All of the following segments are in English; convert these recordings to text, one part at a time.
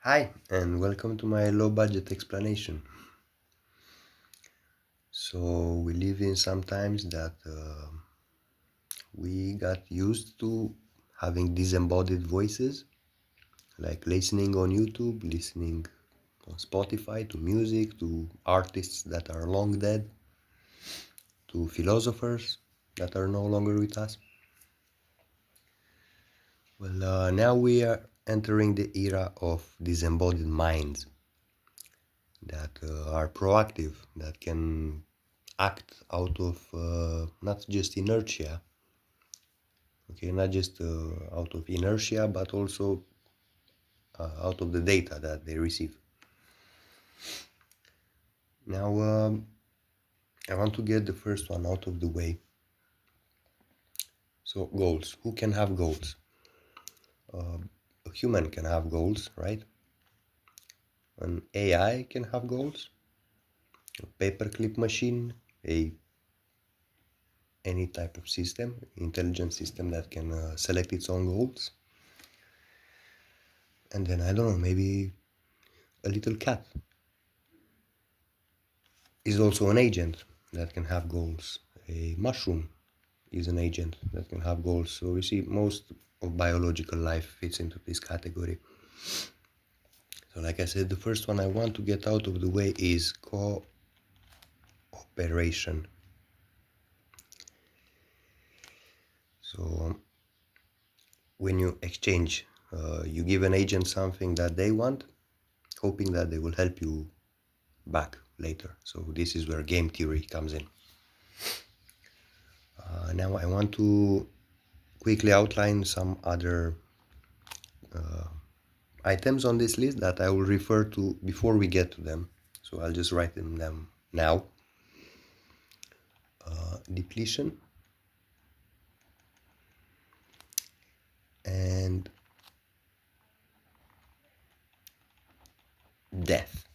Hi, and welcome to my low budget explanation. So, we live in some times that we got used to having disembodied voices, like listening on YouTube, listening on Spotify to music, to artists that are long dead, to philosophers that are no longer with us. Well, now we are entering the era of disembodied minds that are proactive, that can act out of not just inertia, okay, not just out of inertia, but also out of the data that they receive. Now, I want to get the first one out of the way. So, goals. Who can have goals? A human can have goals, right? An AI can have goals. A paperclip machine, a any type of system, intelligent system that can select its own goals. And then I don't know, maybe a little cat is also an agent that can have goals. A mushroom is an agent that can have goals. So we see most of biological life fits into this category. So like I said, the first one I want to get out of the way is cooperation. So when you exchange, you give an agent something that they want, hoping that they will help you back later. So this is where game theory comes in. Now I want to quickly outline some other items on this list that I will refer to before we get to them. So I'll just write them now. Depletion and death.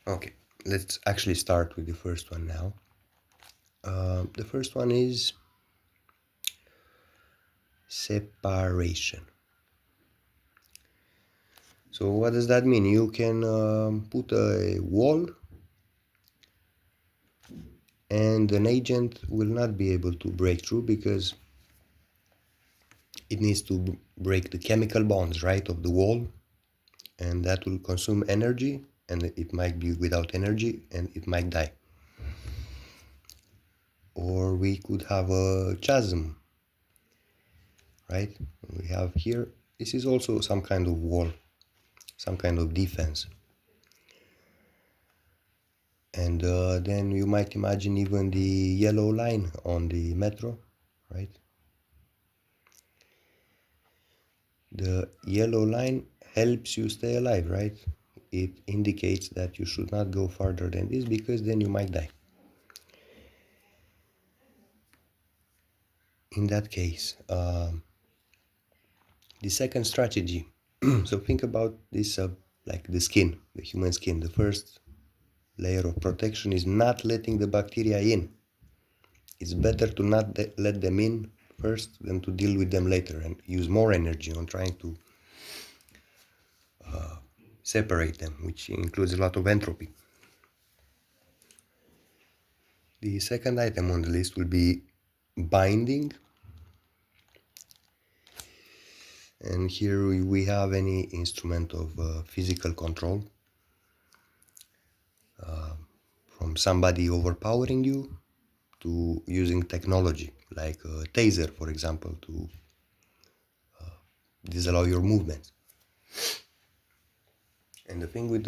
Okay, let's actually start with the first one now. The first one is separation. So what does that mean? You can put a wall and an agent will not be able to break through because it needs to break the chemical bonds, right, of the wall, and that will consume energy, and it might be without energy and it might die. Or we could have a chasm, right? We have here, this is also some kind of wall, some kind of defense. And then you might imagine even the yellow line on the metro, right? The yellow line helps you stay alive, right? It indicates that you should not go farther than this because then you might die. In that case, the second strategy. So think about this like the skin, the human skin. The first layer of protection is not letting the bacteria in. It's better to not let them in first than to deal with them later and use more energy on trying to separate them, which includes a lot of entropy. The second item on the list will be binding. And here we have any instrument of physical control, from somebody overpowering you to using technology like a taser, for example, to disallow your movements. And the thing with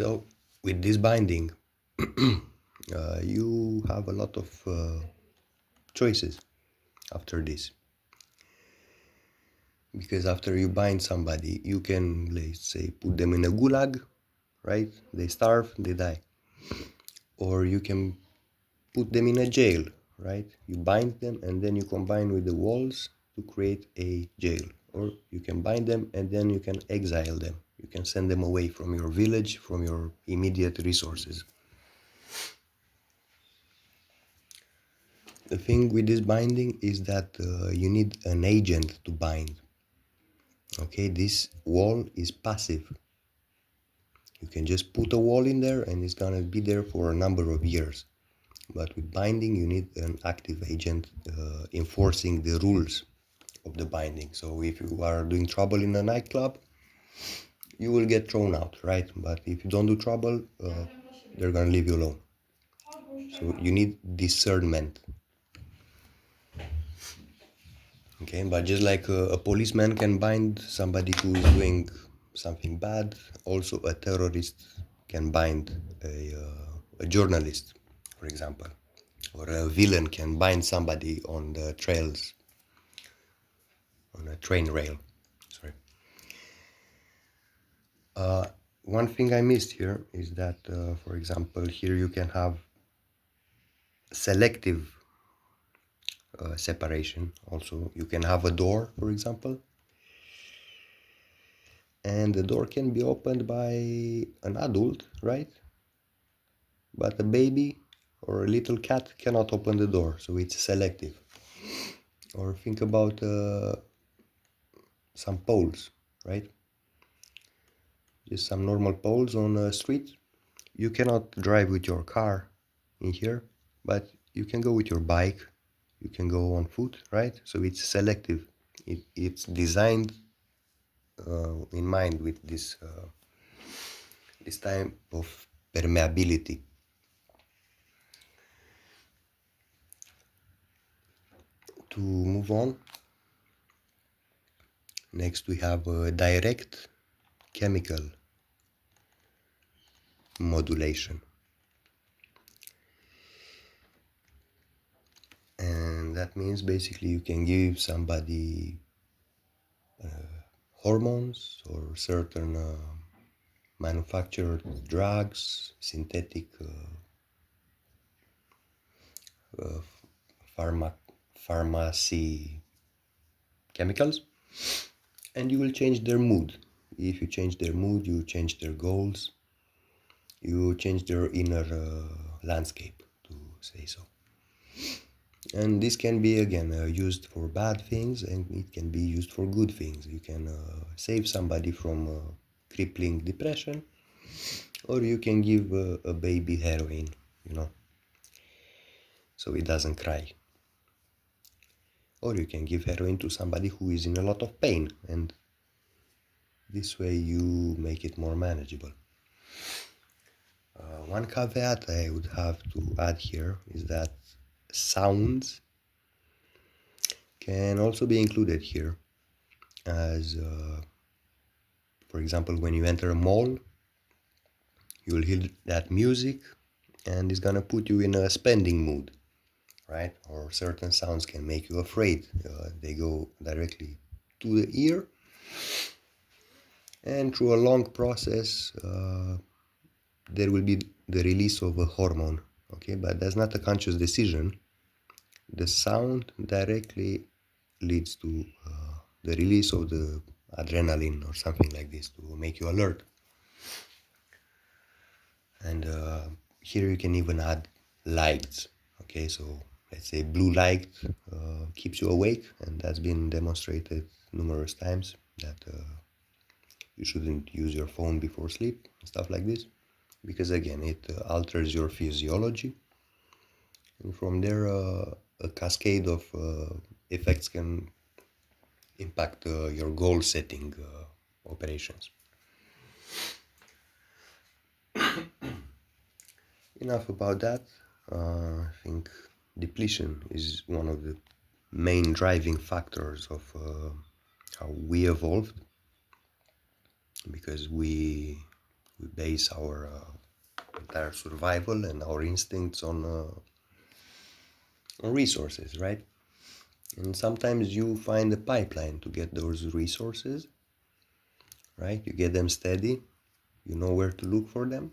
this binding, you have a lot of choices after this. Because after you bind somebody, you can, let's say, put them in a gulag, right? They starve, they die. Or you can put them in a jail, right? You bind them and then you combine with the walls to create a jail. Or you can bind them and then you can exile them. You can send them away from your village, from your immediate resources. The thing with this binding is that you need an agent to bind. Okay, this wall is passive. You can just put a wall in there and it's gonna be there for a number of years. But with binding, you need an active agent enforcing the rules of the binding. So if you are doing trouble in a nightclub, you will get thrown out, right? But if you don't do trouble, they're gonna leave you alone. So you need discernment. Okay, but just like a policeman can bind somebody who is doing something bad, also a terrorist can bind a journalist, for example, or a villain can bind somebody on the trails, on a train rail. Sorry. One thing I missed here is that, for example, here you can have selective separation. Also, you can have a door, for example, and the door can be opened by an adult, right? But a baby or a little cat cannot open the door, so it's selective. Or think about some poles, right? Just some normal poles on a street. You cannot drive with your car in here, but you can go with your bike, you can go on foot, right? So it's selective. It's designed in mind with this type of permeability. To move on, next we have direct chemical modulation. And that means basically you can give somebody hormones or certain manufactured drugs, synthetic pharmacy chemicals, and you will change their mood. If you change their mood, you change their goals, you change their inner landscape, to say so. And this can be again used for bad things, and it can be used for good things. You can save somebody from crippling depression, or you can give a baby heroin, you know, so it doesn't cry. Or you can give heroin to somebody who is in a lot of pain, and this way you make it more manageable. One caveat I would have to add here is that sounds can also be included here, as for example, when you enter a mall, you will hear that music and it's gonna put you in a spending mood, right? Or certain sounds can make you afraid. They go directly to the ear, and through a long process, there will be the release of a hormone, okay? But that's not a conscious decision. The sound directly leads to the release of the adrenaline or something like this to make you alert. And here you can even add lights, okay? So let's say blue light keeps you awake, and that's been demonstrated numerous times that you shouldn't use your phone before sleep, stuff like this, because again it alters your physiology, and from there a cascade of effects can impact your goal setting operations. Enough about that. I think depletion is one of the main driving factors of how we evolved, because we base our entire survival and our instincts on resources, right? And sometimes you find a pipeline to get those resources, right? You get them steady, you know where to look for them,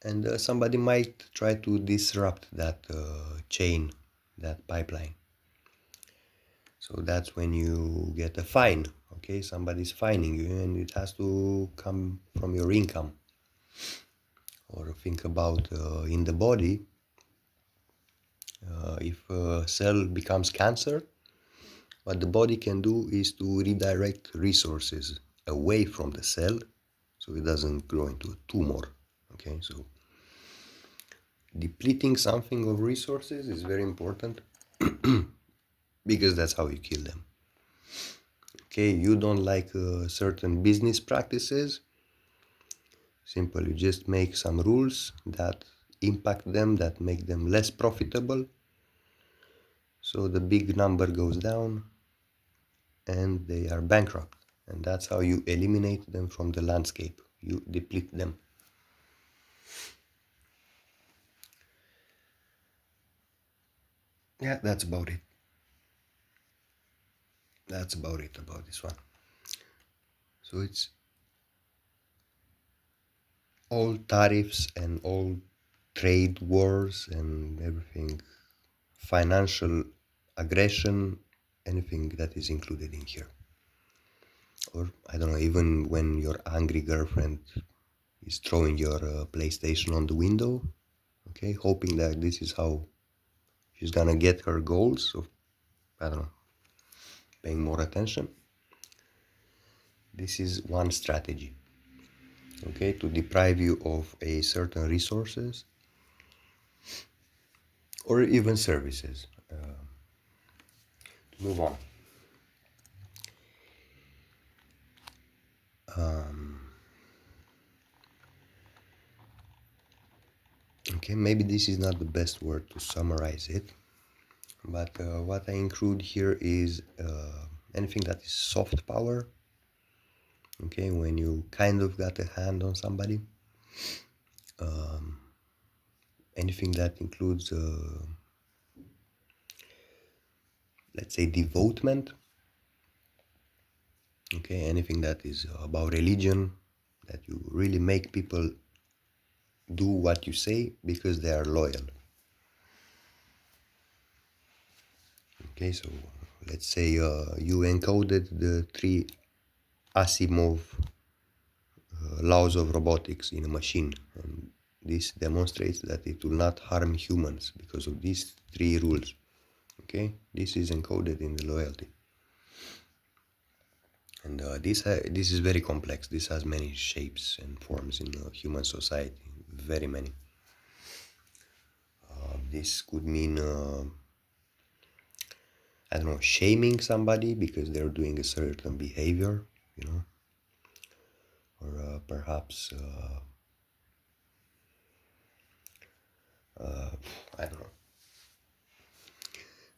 and somebody might try to disrupt that chain, that pipeline. So that's when you get a fine, okay? Somebody's fining you, and it has to come from your income. Or think about in the body, if a cell becomes cancer, What the body can do is to redirect resources away from the cell so it doesn't grow into a tumor. Okay, so depleting something of resources is very important because that's how you kill them. Okay, you don't like certain business practices. Simple, you just make some rules that impact them, that make them less profitable. So the big number goes down and they are bankrupt. And that's how you eliminate them from the landscape. You deplete them. Yeah, that's about it. That's about it about this one. So it's all tariffs and all trade wars and everything, financial aggression, anything that is included in here. Or I don't know, even when your angry girlfriend is throwing your PlayStation on the window, okay, hoping that this is how she's gonna get her goals of, I don't know, paying more attention. This is one strategy, okay, to deprive you of a certain resources or even services. To move on. Okay, maybe this is not the best word to summarize it, but what I include here is anything that is soft power. Okay, when you kind of got a hand on somebody, anything that includes, let's say, devotement. Okay, anything that is about religion, that you really make people do what you say because they are loyal. Okay, so let's say you encoded the three Asimov laws of robotics in a machine, and this demonstrates that it will not harm humans because of these three rules. Okay, this is encoded in the loyalty, and this is very complex. This has many shapes and forms in human society, very many. This could mean I don't know, shaming somebody because they're doing a certain behavior, you know, or perhaps I don't know.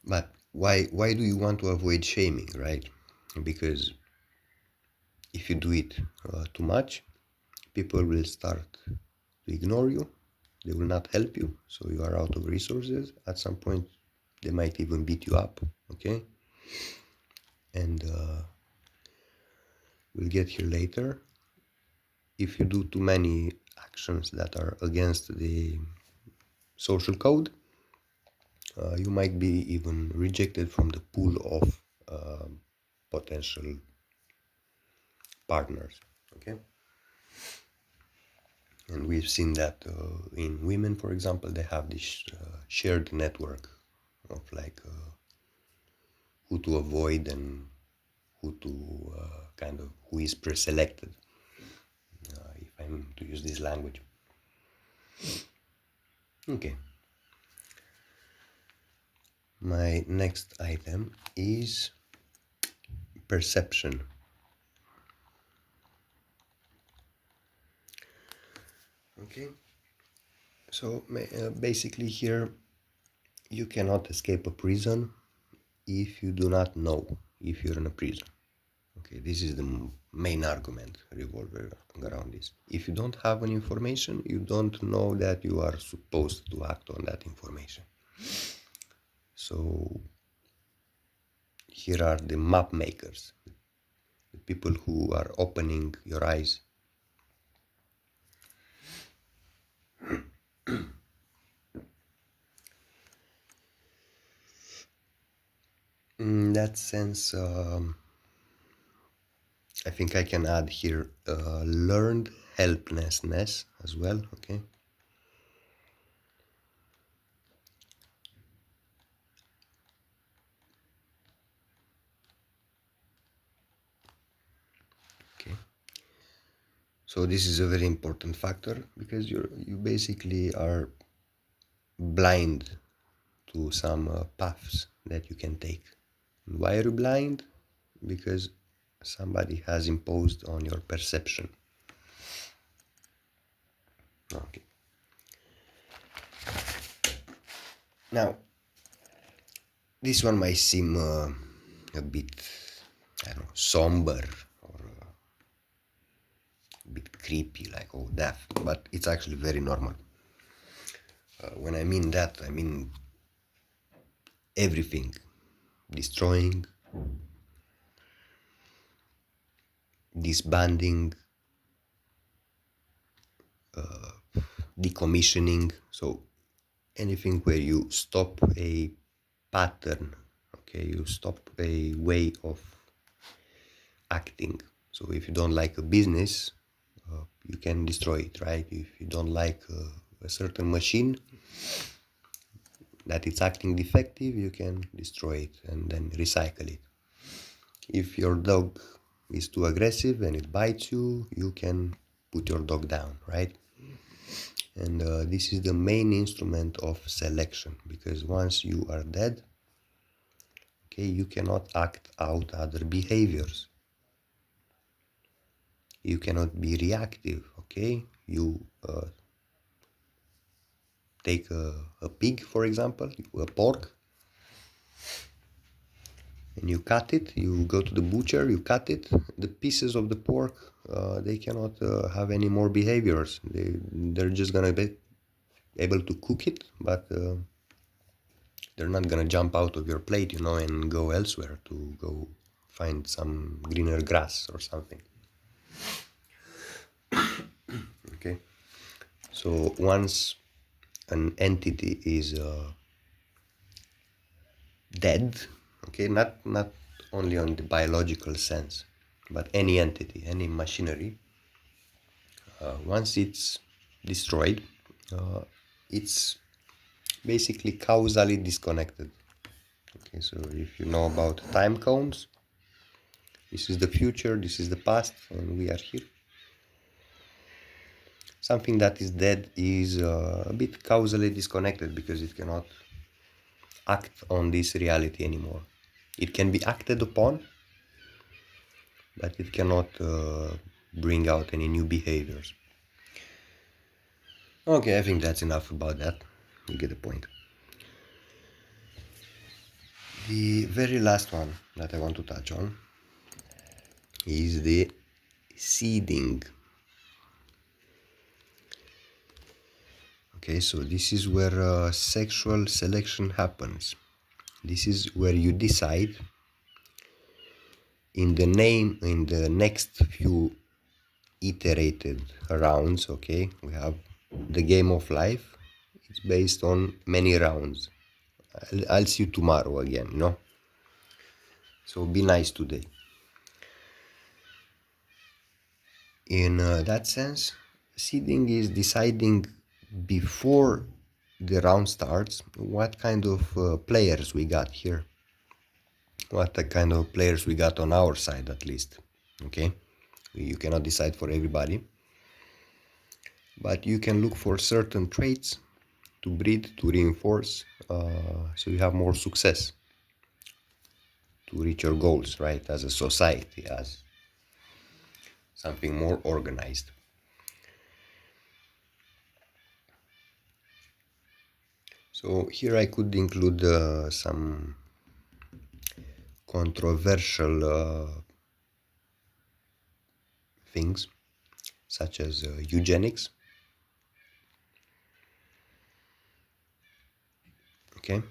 But why do you want to avoid shaming, right? Because if you do it too much, people will start to ignore you. They will not help you, so you are out of resources. At some point, they might even beat you up. Okay, and we'll get here later. If you do too many actions that are against the social code, you might be even rejected from the pool of potential partners. Okay, and we've seen that in women, for example, they have this shared network of like who to avoid and who to kind of who is pre-selected, if I'm to use this language. Okay. My next item is perception. Okay. So basically here you cannot escape a prison if you do not know if you're in a prison. Okay, this is the main argument revolving around this. If you don't have an information, you don't know that you are supposed to act on that information. So here are the map makers, the people who are opening your eyes. In that sense, I think I can add here learned helplessness as well. Okay. So this is a very important factor because you basically are blind to some paths that you can take. Why are you blind? Because somebody has imposed on your perception. Okay. Now, this one might seem a bit, I don't know, somber or a bit creepy, like oh, death, but it's actually very normal. When I mean that, I mean everything, destroying, disbanding, decommissioning. So anything where you stop a pattern, okay, you stop a way of acting. So if you don't like a business, you can destroy it, right? If you don't like a certain machine that it's acting defective, you can destroy it and then recycle it. If your dog is too aggressive and it bites you, you can put your dog down, right? And this is the main instrument of selection, because once you are dead, okay, you cannot act out other behaviors. You cannot be reactive, okay? You take a pig, for example, a pork, and you cut it. You go to the butcher, you cut it. The pieces of the pork, they cannot have any more behaviors. They're just gonna be able to cook it, but they're not gonna jump out of your plate, and go elsewhere to go find some greener grass or something. Okay, so once an entity is dead, okay, not only on the biological sense, but any entity, any machinery, once it's destroyed, it's basically causally disconnected. Okay, so if you know about time cones, this is the future, this is the past, and we are here. Something that is dead is a bit causally disconnected because it cannot act on this reality anymore. It can be acted upon, but it cannot bring out any new behaviors. Okay, I think that's enough about that. You get the point. The very last one that I want to touch on is the seeding. Okay, so this is where sexual selection happens. This is where you decide in the next few iterated rounds. Okay, we have the game of life. It's based on many rounds. I'll see you tomorrow again, so be nice today. In that sense, seeding is deciding before the round starts what kind of players we got here, what the kind of players we got on our side, at least. Okay, you cannot decide for everybody, but you can look for certain traits to breed, to reinforce, so you have more success to reach your goals, right, as a society, as something more organized. So here I could include some controversial things, such as eugenics. Okay,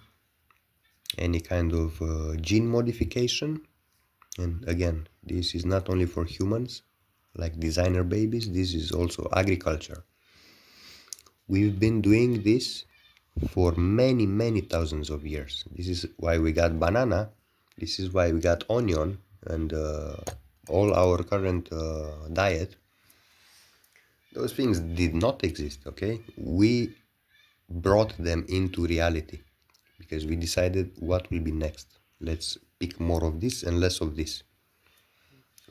any kind of gene modification, and again, this is not only for humans, like designer babies. This is also agriculture. We've been doing this for many thousands of years. This is why we got banana. This is why we got onion and all our current diet. Those things did not exist, okay? We brought them into reality because we decided what will be next. Let's pick more of this and less of this.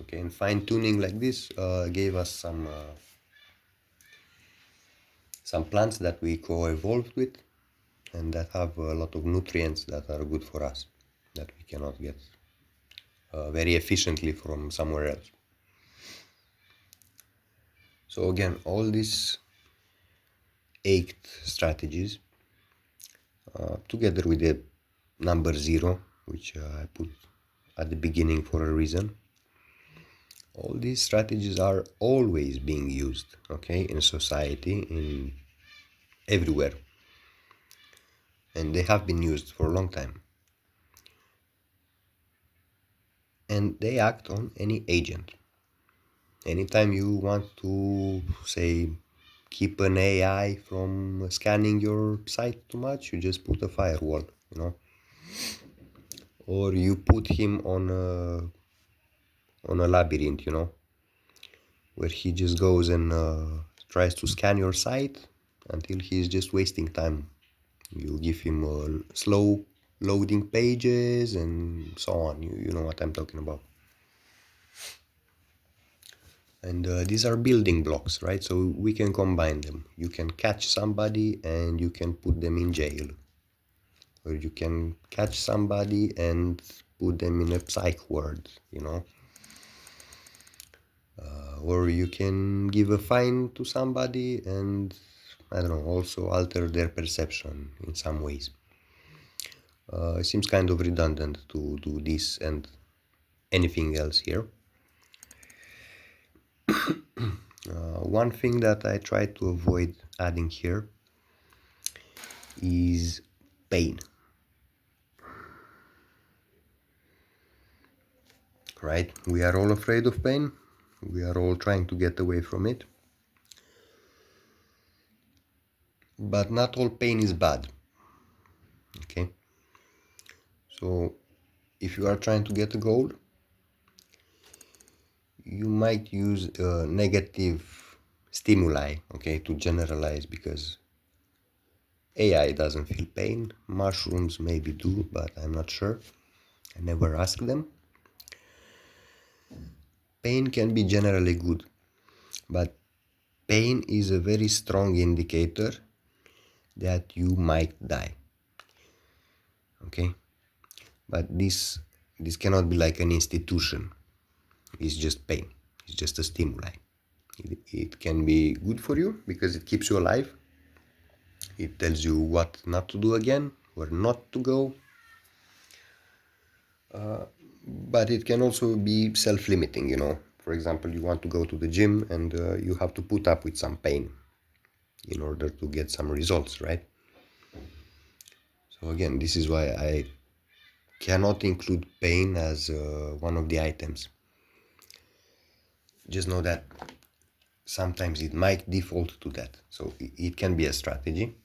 Okay, and fine tuning like this gave us some plants that we co-evolved with and that have a lot of nutrients that are good for us that we cannot get very efficiently from somewhere else. So again, all these 8 strategies together with the number 0, which I put at the beginning for a reason, all these strategies are always being used, okay, in society, in everywhere, and they have been used for a long time, and they act on any agent. Anytime you want to, say, keep an AI from scanning your site too much, you just put a firewall, or you put him on a labyrinth, where he just goes and tries to scan your site until he's just wasting time. You give him slow loading pages and so on. You know what I'm talking about. And these are building blocks, right? So we can combine them. You can catch somebody and you can put them in jail. Or you can catch somebody and put them in a psych ward, or you can give a fine to somebody and, I don't know, also alter their perception in some ways. It seems kind of redundant to do this and anything else here. One thing that I try to avoid adding here is pain. Right? We are all afraid of pain. We are all trying to get away from it. But not all pain is bad. Okay? So if you are trying to get a goal, you might use negative stimuli, okay, to generalize, because AI doesn't feel pain. Mushrooms maybe do, but I'm not sure. I never asked them. Pain can be generally good, but pain is a very strong indicator that you might die. Okay? But this cannot be like an institution. It's just pain. It's just a stimuli. It can be good for you because it keeps you alive. It tells you what not to do again, where not to go. But it can also be self-limiting, For example, you want to go to the gym and you have to put up with some pain in order to get some results, right? So again, this is why I cannot include pain as one of the items. Just know that sometimes it might default to that. So it can be a strategy,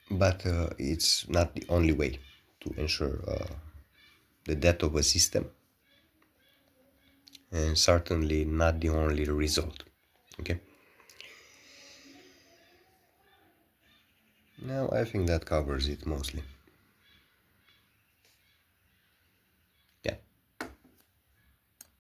but it's not the only way to ensure the death of a system, and certainly not the only result. Okay. Now I think that covers it mostly.